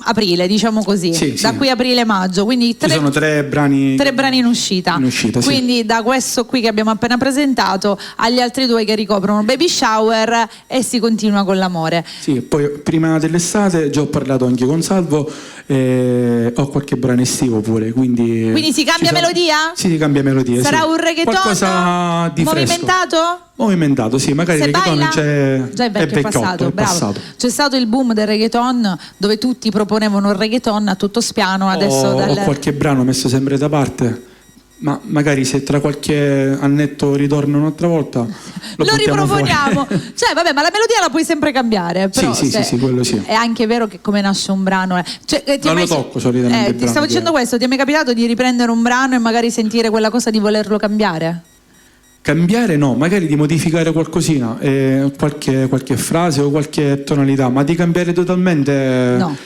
aprile, diciamo così, Sì, da sì. qui a aprile-maggio, quindi Ci sono 3 brani in uscita, sì. quindi da questo qui che abbiamo appena presentato agli altri 2 che ricoprono Baby Shower e si continua con l'amore. Sì, poi prima dell'estate già ho parlato anche con Salvo, ho qualche brano estivo pure, quindi si cambia melodia? Sì, si cambia melodia. Sarà sì. un reggaeton qualcosa di movimentato? fresco. Movimentato, sì, magari Se il reggaeton baila? c'è, Già è vecchio, è passato, è bravo. passato. C'è stato il boom del reggaeton dove tutti proponevano il reggaeton a tutto spiano, adesso Ho qualche brano messo sempre da parte, ma magari se tra qualche annetto ritorna un'altra volta lo riproponiamo. Cioè vabbè, ma la melodia la puoi sempre cambiare, però sì, quello sì. è anche vero che come nasce un brano non lo tocco solitamente il ti brano, stavo dicendo questo, ti è mai capitato di riprendere un brano e magari sentire quella cosa di volerlo cambiare? Cambiare no, magari di modificare qualcosina, qualche frase o qualche tonalità, ma di cambiare totalmente No.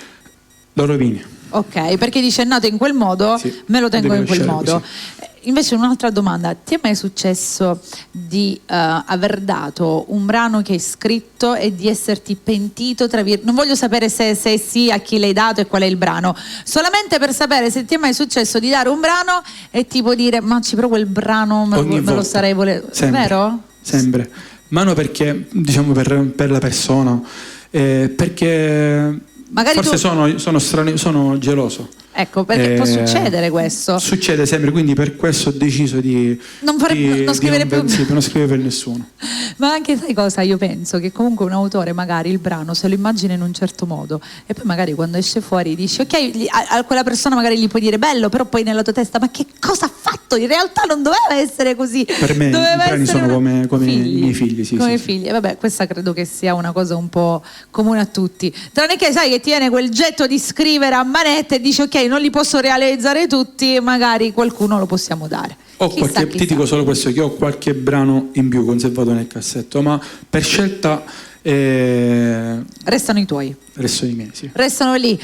lo rovini. Ok, perché dice è nato in quel modo, Sì, me lo tengo deve in quel uscire modo. Invece un'altra domanda, ti è mai successo di aver dato un brano che hai scritto e di esserti pentito, non voglio sapere se sì, a chi l'hai dato e qual è il brano, solamente per sapere se ti è mai successo di dare un brano e tipo dire ma però quel brano me lo sarei voluto, vero? Sempre, ma no, perché diciamo per la persona, perché magari forse sono geloso. Ecco, perché può succedere questo. Succede sempre, quindi per questo ho deciso di non scrivere più. Non scrivere per nessuno. Ma anche sai cosa? Io penso che comunque un autore magari il brano se lo immagina in un certo modo e poi magari quando esce fuori dici ok, a quella persona magari gli puoi dire bello, però poi nella tua testa ma che cosa ha fatto? In realtà non doveva essere così. Per me i brani sono come i miei figli, sì, come sì, figli. E vabbè, questa credo che sia una cosa un po' comune a tutti. Tranne che sai che tiene quel getto di scrivere a manetta e dici ok, non li posso realizzare tutti, magari qualcuno lo possiamo dare. Ti dico solo questo, che ho qualche brano in più conservato nel cassetto, ma per scelta restano i tuoi. Restano i miei, sì. Restano lì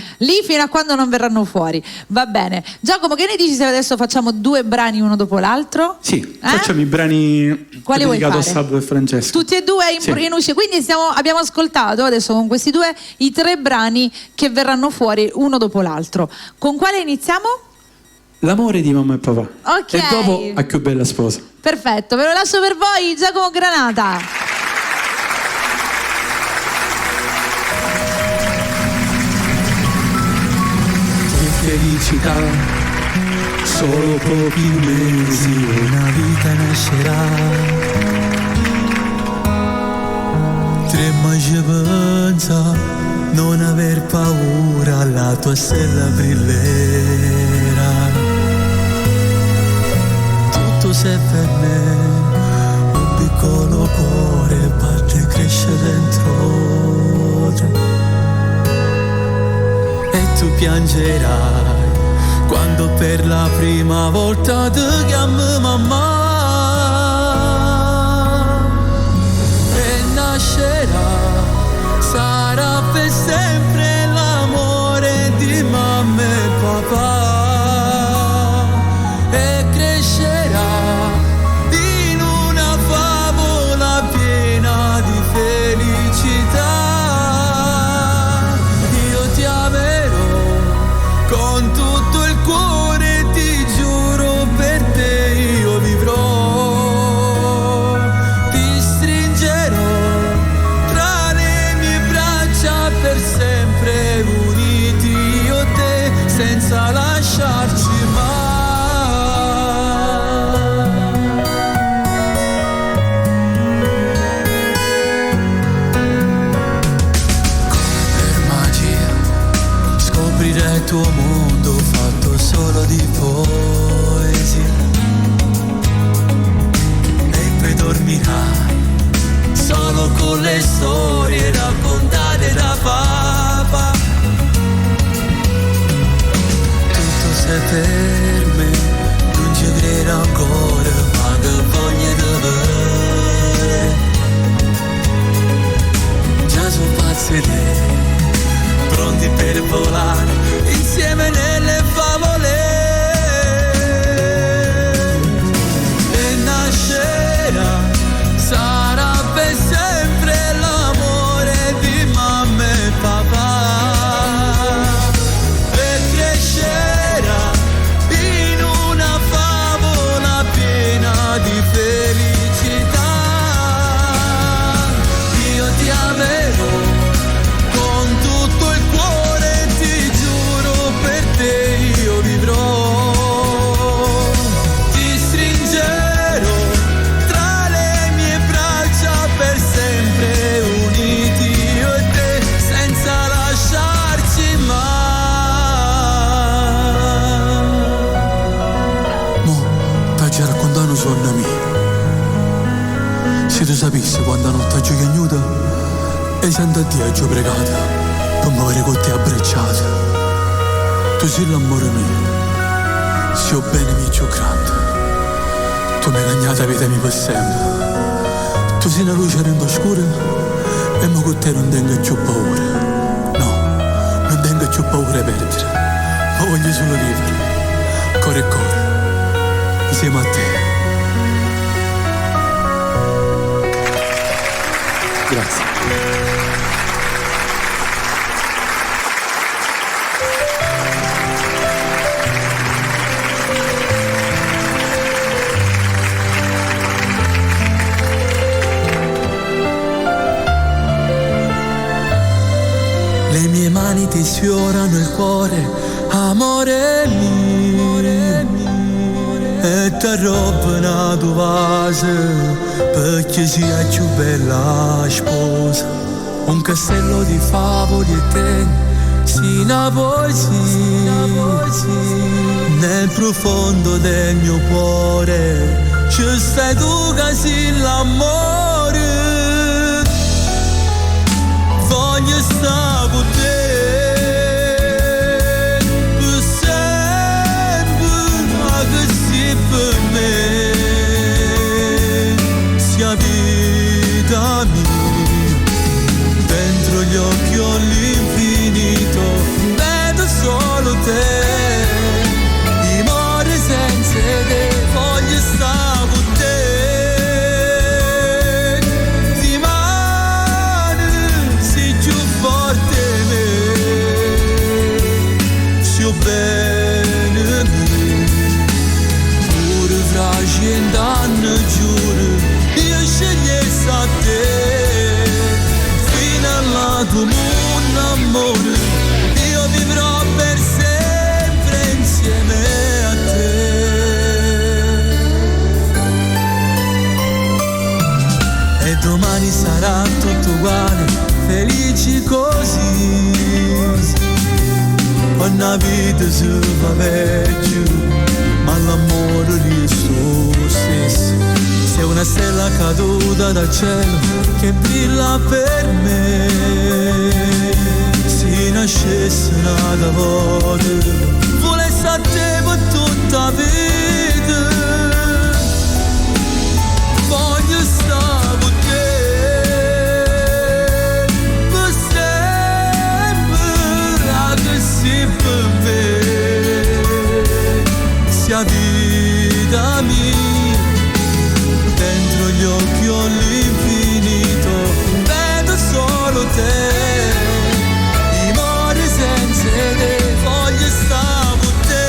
fino a quando non verranno fuori. Va bene. Giacomo, che ne dici se adesso facciamo 2 brani uno dopo l'altro? Sì, facciamo i brani quali vuoi fare? a Salvo e Francesco. Tutti e 2 in uscita. Quindi abbiamo ascoltato adesso con questi 2 i 3 brani che verranno fuori uno dopo l'altro. Con quale iniziamo? L'amore di mamma e papà. Ok. E dopo A più bella sposa. Perfetto, ve lo lascio per voi, Giacomo Granata. Felicità, solo pochi mesi una vita nascerà. 3 mangiavanza, non aver paura, la tua stella brillerà. Tutto sei per me, un piccolo cuore batte, cresce dentro te. E tu piangerai quando per la prima volta ti chiami mamma e nascerà, sarà per sempre l'amore di mamma e papà e crescerà in una favola piena di felicità. Con tutto il cuore ti giuro, per te io vivrò, ti stringerò tra le mie braccia per sempre. con le storie raccontate da papà. Tutto sei per me, non ci credo ancora, ma che voglia di vedere. Già sono pazzi te, pronti per volare insieme nelle favole. E nascerà, sarà per sempre l'amore di mamma e papà. E crescerà in una favola piena di felicità. Io ti amerò con tutto il cuore, ti giuro, per te io vivrò. Ti stringerò tra le mie braccia per sempre, uniti io e te, senza lasciarci mai. Mo, t'aggi raccontando un sogno mio. Se tu sapessi quando notte giochi agnuta e sento a Dio ho pregato per muovere con te abbracciato. Tu sei l'amore mio, sei il bene mio più grande. Tu mi hai cagnato la vita mia per sempre. Tu sei una luce rendo scura e mo con te non tengo più paura. No, non tengo più paura di perdere, ma voglio solo vivere, cuore e cuore, insieme a te. Grazie. Le mie mani ti sfiorano il cuore, amore mio, e ti arrobbano la tua vase perché sia più bella sposa. Un castello di favole e te, sì, una poesia. Nel profondo del mio cuore ci stai tu che sei l'amore. Voglio stare con te per sempre, anche se per me sia vita mia. Dentro gli occhi ho l'infinito, vedo solo te. I mori senza te, voglio stare con te. Bene mio, pure fragile e danno giuro, io scegliessi a te, fino alla tua mondo amore, io vivrò per sempre insieme a te. E domani sarà tutto uguale, felici così. Una vita si fa peggio, ma l'amore resta lo stesso. Sei una stella caduta dal cielo che brilla per me. Se nascesse una volta, volessi a te per tutta la vita. Voglio stare con te per sempre, anche se per me sia vita mia. Dentro gli occhi ho l'infinito, vedo solo te. I mori senza te, voglio stare con te.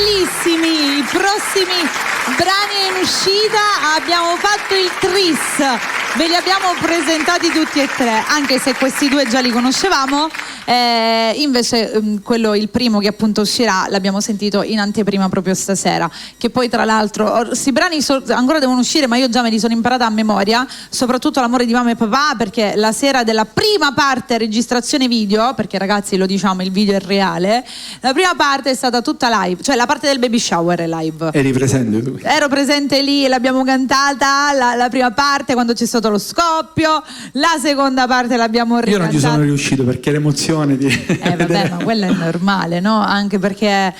bellissimi i prossimi brani in uscita. Abbiamo fatto il tris, ve li abbiamo presentati tutti e tre, anche se questi due già li conoscevamo. Invece quello, il primo che appunto uscirà, l'abbiamo sentito in anteprima proprio stasera, che poi tra l'altro questi brani ancora devono uscire, ma io già me li sono imparata a memoria, soprattutto L'amore di mamma e papà, perché la sera della prima parte registrazione video, perché ragazzi lo diciamo, il video è reale, la prima parte è stata tutta live, cioè la parte del baby shower è live. Eri presente tu? Ero presente lì, l'abbiamo cantata la prima parte quando c'è stato lo scoppio, la seconda parte l'abbiamo ricantata. Io non ci sono riuscito perché l'emozione di vabbè, ma quello è normale, no? Anche perché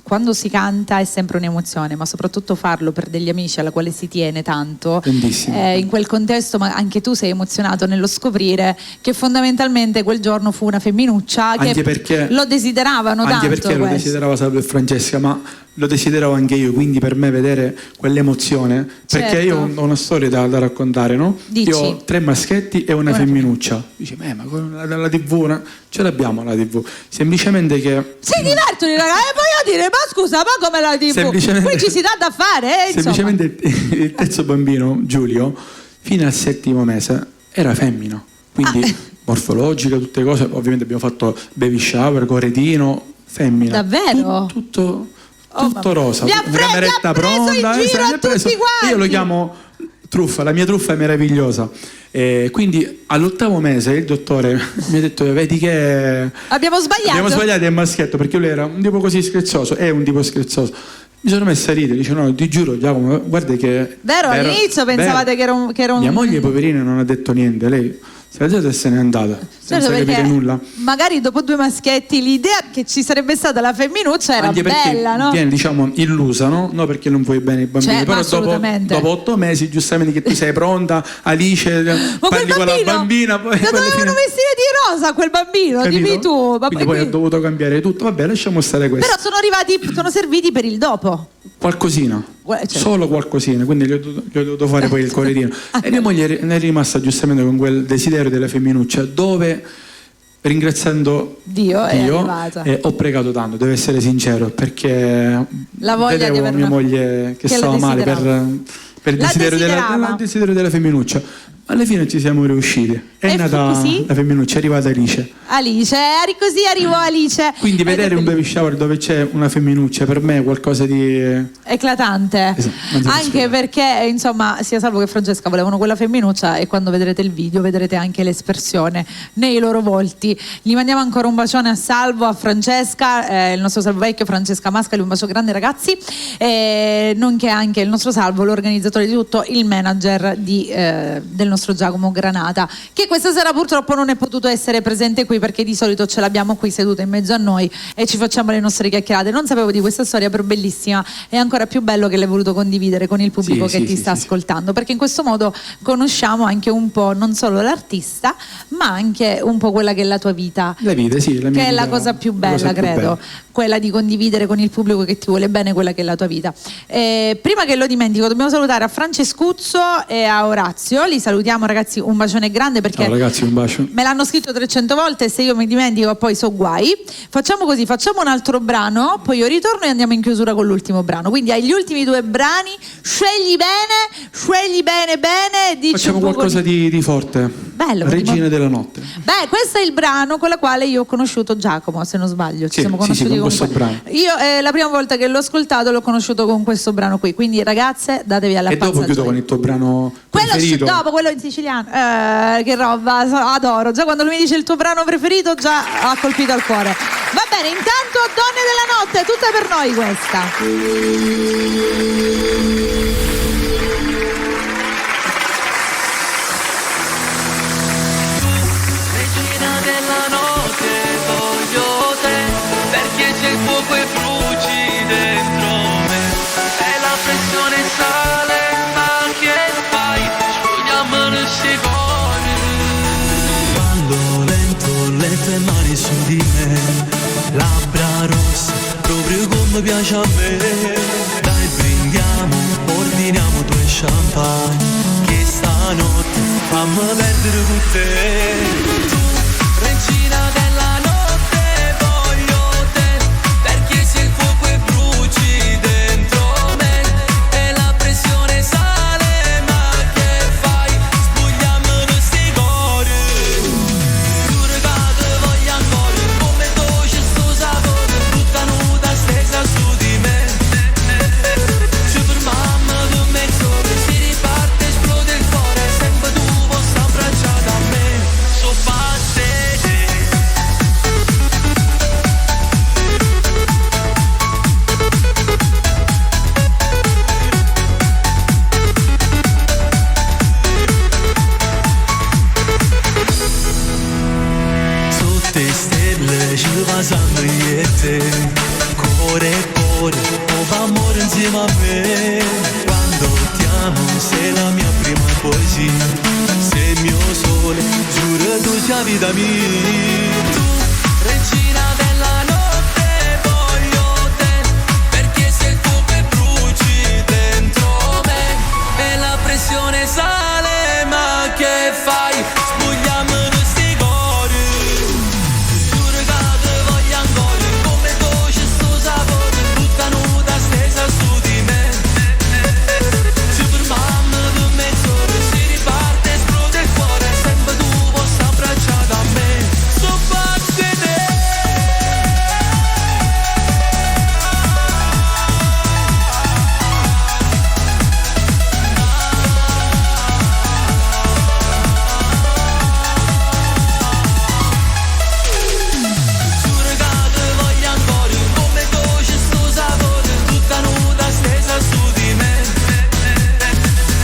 quando si canta è sempre un'emozione, ma soprattutto farlo per degli amici alla quale si tiene tanto, in quel contesto. Ma anche tu sei emozionato nello scoprire che fondamentalmente quel giorno fu una femminuccia, anche che perché lo desideravano tanto. Anche perché lo desiderava Salvo e Francesca, ma lo desideravo anche io, quindi per me vedere quell'emozione, perché certo. io ho una storia da raccontare, no? Dici. Io ho 3 maschietti e una femminuccia. Dice, ma con la TV ce l'abbiamo la TV, semplicemente che si divertono i ragazzi, voglio dire, ma scusa, ma come la TV? Qui ci si dà da fare, semplicemente il terzo bambino, Giulio, fino al 7° mese era femmina, quindi morfologica, tutte cose. Ovviamente abbiamo fatto baby shower, corredino, femmina. Davvero? Tutto rosa, una cameretta pronta, io lo chiamo truffa, la mia truffa è meravigliosa. Quindi all'8° mese il dottore mi ha detto, vedi che abbiamo sbagliato, è maschietto, perché lui era un tipo così scherzoso, è un tipo scherzoso. Mi sono messa a ridere, dice, no, ti giuro Giacomo, guarda che vero, all'inizio pensavate che era un mia moglie poverina non ha detto niente, lei si è alzata e se n'è andata senza capire nulla. Magari dopo 2 maschietti l'idea che ci sarebbe stata la femminuccia era anche bella, no? Viene, diciamo, illusa, no? No, perché non vuoi bene i bambini, però dopo 8 mesi giustamente che tu sei pronta, Alice, parli con la bambina, poi lo dovevano vestire di rosa quel bambino, capito? Dimmi tu. Quindi poi ho dovuto cambiare tutto, vabbè, lasciamo stare questo. Però sono serviti per il dopo. Qualcosina, certo. Solo qualcosina, quindi gli ho dovuto fare poi il corredino. E mia moglie ne è rimasta giustamente con quel desiderio della femminuccia, dove, ringraziando Dio ho pregato tanto, devo essere sincero, perché la voglia vedevo mia moglie che stava male per il desiderio della femminuccia. Alla fine ci siamo riusciti. È nata la femminuccia, è arrivata Alice. Così arrivò Alice. Quindi vedere un baby shower dove c'è una femminuccia per me è qualcosa di eclatante. Esatto, anche perché insomma sia Salvo che Francesca volevano quella femminuccia, e quando vedrete il video vedrete anche l'espressione nei loro volti. Gli mandiamo ancora un bacione a Salvo, a Francesca, il nostro Salvo vecchio, Francesca Mascali, un bacio grande ragazzi, nonché anche il nostro Salvo, l'organizzatore di tutto, il manager del nostro Giacomo Granata, che questa sera purtroppo non è potuto essere presente qui, perché di solito ce l'abbiamo qui seduta in mezzo a noi e ci facciamo le nostre chiacchierate. Non sapevo di questa storia, però bellissima, è ancora più bello che l'hai voluto condividere con il pubblico che ti sta ascoltando, perché in questo modo conosciamo anche un po' non solo l'artista, ma anche un po' quella che è la tua vita, la mia che vita, è la cosa più bella, credo, quella di condividere con il pubblico che ti vuole bene quella che è la tua vita. Prima che lo dimentico, dobbiamo salutare a Francescuzzo e a Orazio, li salutiamo ragazzi, un bacione grande, perché ragazzi, un bacio. Me l'hanno scritto 300 volte, se io mi dimentico poi so guai. Facciamo così, facciamo un altro brano, poi io ritorno e andiamo in chiusura con l'ultimo brano. Quindi agli ultimi 2 brani scegli bene, dici facciamo qualcosa di forte. Bello, Regina della notte. Beh, questo è il brano con la quale io ho conosciuto Giacomo, se non sbaglio. Ci siamo conosciuti con questo brano. Io la prima volta che l'ho ascoltato l'ho conosciuto con questo brano qui. Quindi ragazze, datevi alla pazza. E dopo chiudo con il tuo brano preferito. Dopo quello in siciliano. Che roba, adoro. Già quando lui mi dice il tuo brano preferito, già ha colpito al cuore. Va bene, intanto Donne della notte, tutta per noi questa. Regina della notte, voglio te, perché c'è il fuoco e bruci dentro me. E la pressione sale, ma che fai? Scogliamo nel secondo. Ballo lento, le tue mani su di me, labbra rosse, proprio come piace a me. Dai, prendiamo, ordiniamo 2 champagne, che stanotte fammi perdere con te. Regina della notte, voglio te, perché sei il fuoco e sanno io e te, cuore e cuore, o fa amore insieme a me. Quando ti amo sei la mia prima poesia, sei il mio sole, giuro tu sei la vita mia. Tu, regina della notte, voglio te, perché sei tu che bruci dentro me. E la pressione sale, ma che fai? Spugliamo questi cori. Giuro che te voglio ancora, come voce sto sapore, tutta nuda stesa su di me. Superman per mezz'ora si riparte, esplode il cuore, sempre tu possa abbracciata a me. So parte te. Giuro che te voglio ancora, come voce sto sapore, tutta nuda stesa su di me.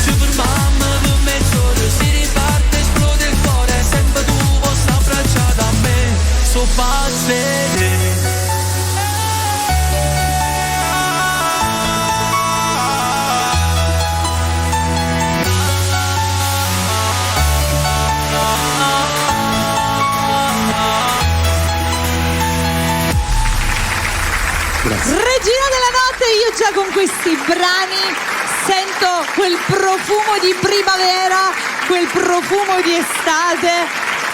Superman per mezz'ora si riparte, esplode il cuore, sempre tu possa abbracciata a me. So parte Regina della notte, io già con questi brani sento quel profumo di primavera, quel profumo di estate,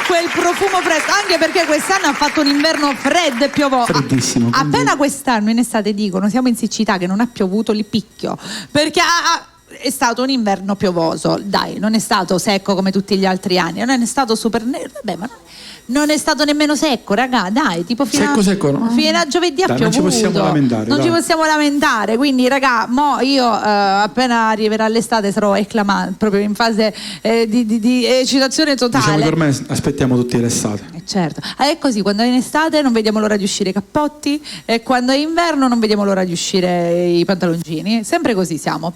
quel profumo fresco, anche perché quest'anno ha fatto un inverno freddo e piovoso. Freddissimo, quindi- Appena quest'anno in estate dicono siamo in siccità, che non ha piovuto lì picchio, perché è stato un inverno piovoso, dai, non è stato secco come tutti gli altri anni, non è stato super vabbè, ma non è stato nemmeno secco, raga, dai, tipo Secco, no? fino a giovedì ha Dai, piovuto. non ci possiamo lamentare, Non ci dai. possiamo lamentare, quindi raga, mo io appena arriverà l'estate sarò esclamante, proprio in fase di eccitazione totale. Diciamo che ormai aspettiamo tutti l'estate. Certo, è così, quando è in estate non vediamo l'ora di uscire i cappotti e quando è inverno non vediamo l'ora di uscire i pantaloncini, sempre così siamo.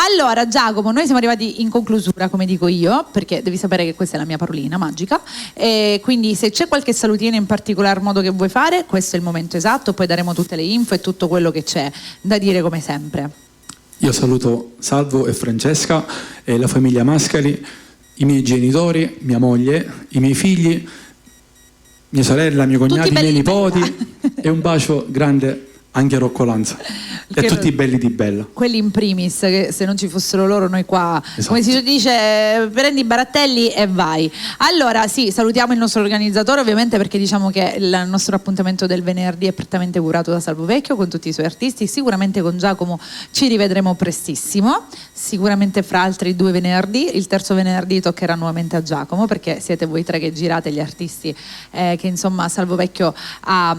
Allora Giacomo, noi siamo arrivati in conclusura, come dico io, perché devi sapere che questa è la mia parolina magica, e quindi se c'è qualche salutino in particolar modo che vuoi fare, questo è il momento esatto, poi daremo tutte le info e tutto quello che c'è da dire come sempre. Io saluto Salvo e Francesca e la famiglia Mascali, i miei genitori, mia moglie, i miei figli, mia sorella, mio cognato, i miei belli di nipoti Bella. e un bacio grande anche a Rocco Lanza e a Che tutti i belli di Bella. Quelli in primis, che se non ci fossero loro noi qua, Esatto. come si dice, prendi i barattelli e vai. Allora sì, salutiamo il nostro organizzatore ovviamente, perché diciamo che il nostro appuntamento del venerdì è prettamente curato da Salvo Vecchio con tutti i suoi artisti. Sicuramente con Giacomo ci rivedremo prestissimo, sicuramente fra altri 2 venerdì. Il terzo venerdì toccherà nuovamente a Giacomo, perché siete voi 3 che girate gli artisti che insomma Salvo Vecchio ha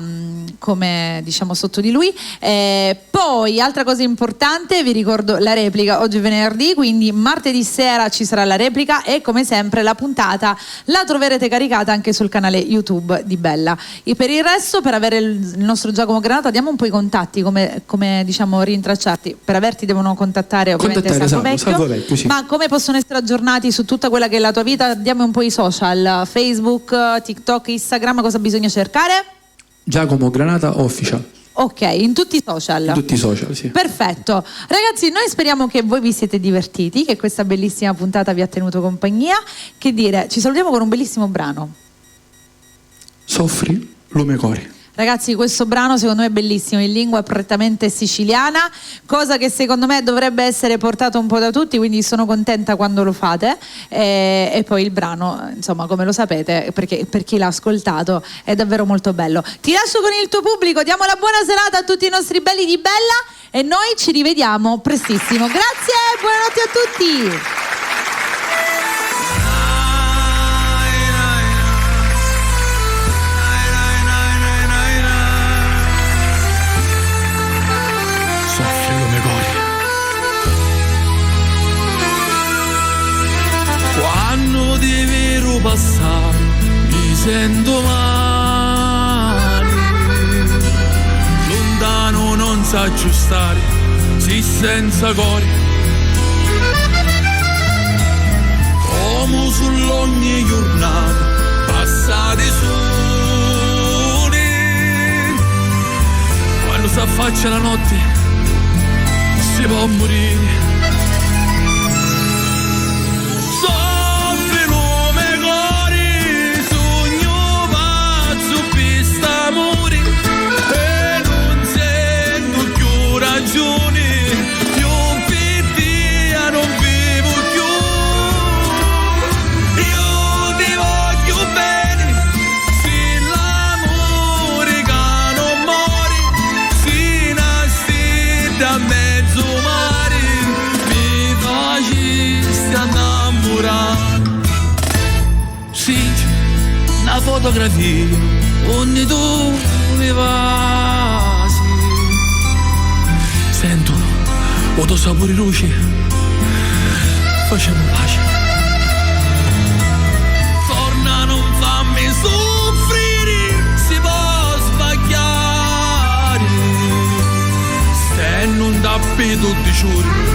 come diciamo sotto di lui. Poi altra cosa importante, vi ricordo la replica oggi è venerdì, quindi martedì sera ci sarà la replica e come sempre la puntata la troverete caricata anche sul canale YouTube di Bella. E per il resto, per avere il nostro Giacomo Granata, diamo un po' i contatti, come diciamo rintracciarti. Per averti devono contattare ovviamente Salvo Vecchio, sì. Ma come possono essere aggiornati su tutta quella che è la tua vita? Diamo un po' i social, Facebook, TikTok, Instagram, cosa bisogna cercare? Giacomo Granata Official, Ok, in tutti i social. in tutti i social, sì. Perfetto, ragazzi, noi speriamo che voi vi siete divertiti, che questa bellissima puntata vi ha tenuto compagnia. Che dire, ci salutiamo con un bellissimo brano. Soffri, lume cori. Ragazzi, questo brano secondo me è bellissimo, in lingua prettamente siciliana, cosa che secondo me dovrebbe essere portato un po' da tutti, quindi sono contenta quando lo fate. E poi il brano, insomma, come lo sapete, perché per chi l'ha ascoltato è davvero molto bello. Ti lascio con il tuo pubblico, diamo la buona serata a tutti i nostri belli di Bella e noi ci rivediamo prestissimo. Grazie, buonanotte a tutti. soffri come cori. Quando ti vedo passare mi sento male, lontano non sa aggiustare, si senza cori. Come sull'ogni giornata passate soli, faccia la notte si può morire. Soffri lume cori, sogno pazzo pista amore e non sento più ragioni, più pittia non vivo più. Io ti voglio bene, se l'amore che non muore, si nasce da mezzo mare, mi facesti innamorare. Sì, una fotografia, ogni tu mi vasi. Sento, o tuo sapore luce, facciamo pace. Torna, non fammi soffrire, si può sbagliare. Se non t'appi tutti i giorni,